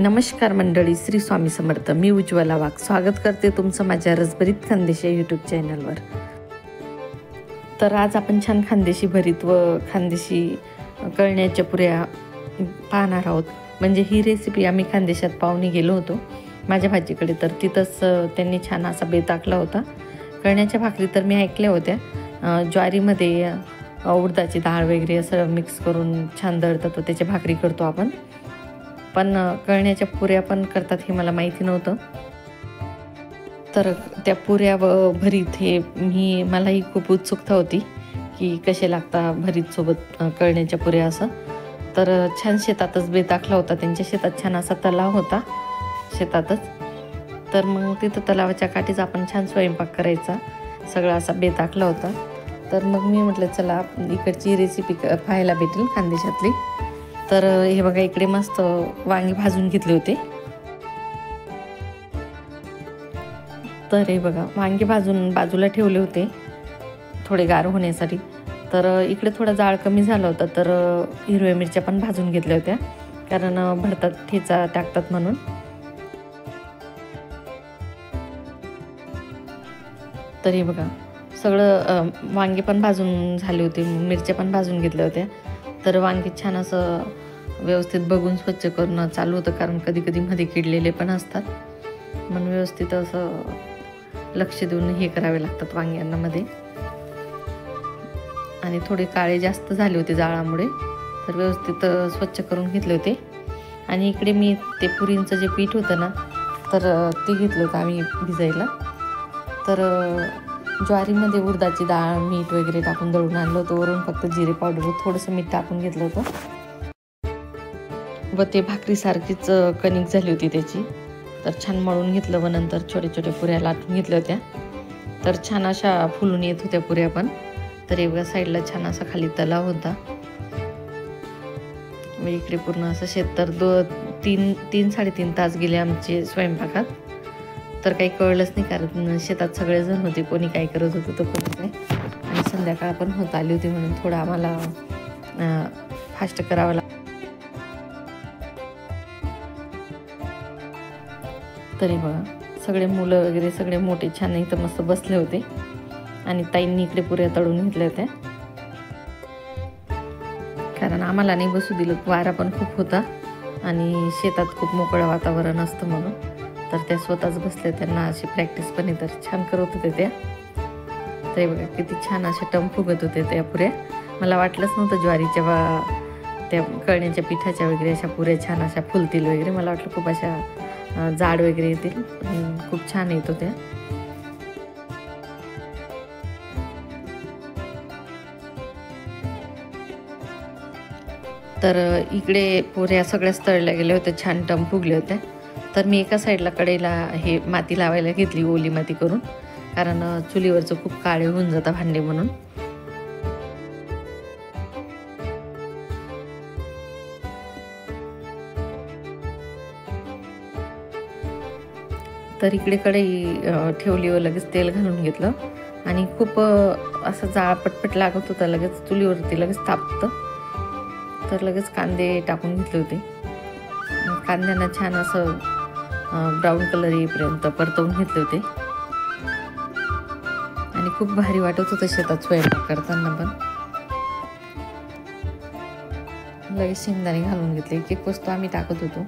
नमस्कार मंडळी, श्री स्वामी समर्थ. मी उज्ज्वला वाघ स्वागत करते तुमचं माझ्या रसभरीत खानदेशी यूट्यूब चॅनलवर. तर आज आपण छान खानदेशी भरीत व खानदेशी कळण्याच्या पुऱ्या पाहणार आहोत. म्हणजे ही रेसिपी आम्ही खानदेशात पाहुणे गेलो होतो माझ्या भाजीकडे, तर तिथंच त्यांनी छान असा बेत आखला होता. कळण्याच्या भाकरी तर मी ऐकल्या होत्या, ज्वारीमध्ये उडदाची डाळ वगैरे असं मिक्स करून छान दळतात व त्याच्या भाकरी करतो आपण. पण कळण्याच्या पुऱ्या पण करतात हे मला माहिती नव्हतं. तर त्या पुऱ्या व भरीत हे मलाही खूप उत्सुकता होती की कसे लागतात भरीतसोबत कळण्याच्या पुऱ्या असं. तर छान शेतातच बेत आखला होता, त्यांच्या शेतात छान असा तलाव होता शेतातच. तर मग तिथं तलावाच्या काठीच आपण छान स्वयंपाक करायचा सगळा असा बेत आखला होता. तर मग मी म्हटलं चला इकडची रेसिपी पाहायला भेटेल खानदेशातली. तर हे बघा, इकडे मस्त वांगी भाजून घेतले होते. तर हे बघा, वांगी भाजून बाजूला ठेवले होते थोडे गार होण्यासाठी. तर इकडे थोडा जाळ कमी झाला होता, तर हिरव्या मिरच्या पण भाजून घेतल्या होत्या, कारण भरतात ठेचा टाकतात म्हणून. तर हे बघा, सगळं वांगे पण भाजून झाले होते, मिरच्या पण भाजून घेतल्या होत्या. तर वांगी छान असं व्यवस्थित बघून स्वच्छ करणं चालू होतं, कारण कधी कधी मध्ये किडलेले पण असतात, म्हणून व्यवस्थित असं लक्ष देऊन हे करावे लागतात वांग्यांना मध्ये. आणि थोडे काळे जास्त झाले होते जाळामुळे, तर व्यवस्थित स्वच्छ करून घेतले होते. आणि इकडे मी ते पुरींचं जे पीठ होतं ना, तर ते घेतलं होतं आम्ही भिजायला. तर ज्वारीमध्ये उडदाची डाळ मीठ वगैरे टाकून दळून आणलं होतं. वरून फक्त जिरे पावडर व थोडंसं मीठ टाकून घेतलं होतं. व ते भाकरीसारखीच कणिक झाली होती त्याची. तर छान मळून घेतलं व नंतर छोट्या छोट्या पुऱ्या लाटून घेतल्या होत्या. तर छान अशा फुलून येत होत्या पुऱ्या पण. तर एवढ्या साईडला छान असा खाली तलाव होता व इकडे पूर्ण असं शेत. तर 3-3.5 तास गेले आमचे स्वयंपाकात. तर काही कळलंच नाही, कारण शेतात सगळेजण होते, कोणी काय करत होतं तर कोणी काय. आणि संध्याकाळ पण होत आली होती, म्हणून थोडं आम्हाला फास्ट करावं लागतं. तरी बघा, सगळे मुलं वगैरे सगळे मोठे छान इथं मस्त बसले होते. आणि ताईंनी इकडे पुऱ्या तळून घेतल्या होत्या, कारण आम्हाला नाही बसू दिलं, वारा पण खूप होता आणि शेतात खूप मोकळं वातावरण असतं म्हणून. तर त्या स्वतःच बसल्या, त्यांना अशी प्रॅक्टिस पण आहे, तर छान करत होते त्या. ते बघा किती छान अशा टम फुगत होते त्या पुऱ्या. मला वाटलंच नव्हतं ज्वारीच्या त्या कळण्याच्या पिठाच्या वगैरे अशा पुऱ्या छान अशा फुलतील वगैरे. मला वाटलं खूप अशा जाड वगैरे येतील, खूप छान येत होत्या. तर इकडे पुऱ्या सगळ्याच तळल्या गेल्या होत्या, छान टम फुगल्या होत्या. तर मी एका साईडला कढईला हे माती लावायला घेतली, ओली माती करून, कारण चुलीवरचं खूप काळे होऊन जातं भांडे म्हणून. तर इकडे कढई ठेवली व लगेच तेल घालून घेतलं. आणि खूप असं जाळ पटपट लागत होता, लगेच चुलीवरती लगेच तापतं. तर लगेच कांदे टाकून घेतले होते. कांद्यांना छान असं ब्राऊन कलर येईपर्यंत परतवून घेतले होते. आणि खूप भारी वाटत होतं शेतात स्वयंपाक करताना पण. लगेच शेंगदाणे घालून घेतले, एक वस्तू आम्ही टाकत होतो.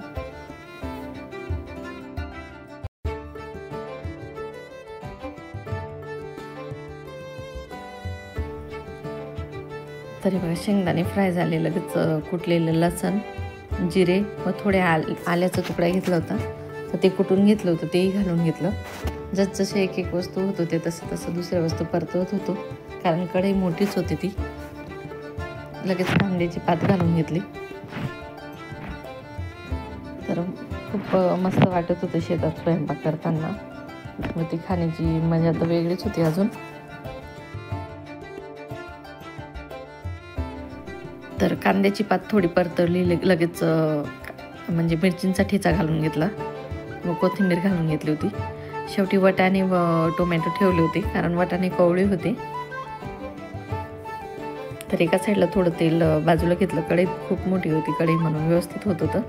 तरी बघा, शेंगदाणे फ्राय झाले, लगेच कुटलेलं लसण, जिरे व थोडे आल्याचा तुकडा घेतला होता, तर ते कुटून घेतलं होतं, तेही घालून घेतलं. जसजसे एक वस्तू होत होते तसं तसं दुसऱ्या वस्तू परतवत होतो, कारण कढई मोठीच होती ती. लगेच कांद्याची पात घालून घेतली. तर खूप मस्त वाटत होतं शेतात स्वयंपाक करताना, व ती खाण्याची मजा तर वेगळीच होती अजून. तर कांद्याची पात थोडी परतवली, लगेच म्हणजे मिरचींचा ठेचा घालून घेतला व कोथिंबीर घालून घेतली होती. शेवटी वाटाणे व टोमॅटो ठेवले होते, कारण वाटाणे कवळे होते. तर एका साईडला थोडं तेल बाजूला घेतलं. कढई खूप मोठी होती कढई, म्हणून व्यवस्थित होत होतं.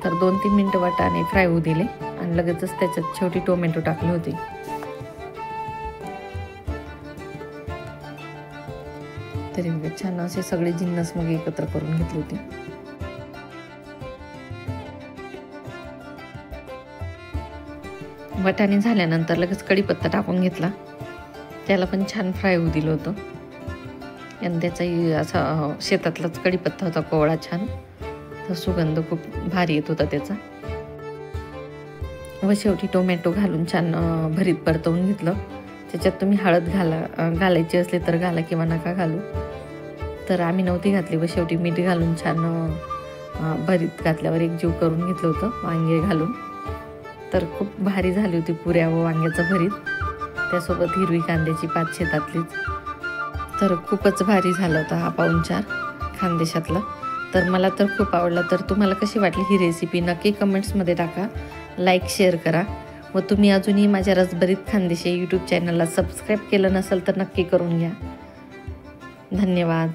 तर 2-3 मिनटं वाटाणे फ्राय होऊ दिले आणि लगेचच त्याच्यात शेवटी टोमॅटो टाकले होते. तरी छान असे सगळे जिन्नस मग एकत्र करून घेतले होते. वाटाणे झाल्यानंतर लगेच कढीपत्ता टाकून घेतला. त्याला पण छान फ्राय होऊ दिलं होतं आणि त्याचाही असा शेतातलाच कढीपत्ता होता कोवळा छान, तर सुगंध खूप भारी येत होता त्याचा. व शेवटी टोमॅटो घालून छान भरीत परतवून घेतलं. त्याच्यात तुम्ही हळद घालायची असली तर घाला किंवा नका घालू, तर आम्ही नव्हती घातली. व शेवटी मीठ घालून छान भरीत घातल्यावर एकजीव करून घेतलं होतं वांगे घालून. तर खूप भारी झाली होती पुऱ्या व वांग्याचं भरीत, त्यासोबत हिरवी कांद्याची पात शेतातलीच. तर खूपच भारी झाला होता हा पाहुणचार खानदेशातला. तर मला तर खूप आवडला. तर तुम्हाला कशी वाटली ही रेसिपी नक्की कमेंट्समध्ये टाका, लाईक शेअर करा. व तुम्ही अजूनही माझ्या रसभरीत खानदेशी यूट्यूब चॅनलला सबस्क्राईब केलं नसेल तर नक्की करून घ्या. धन्यवाद.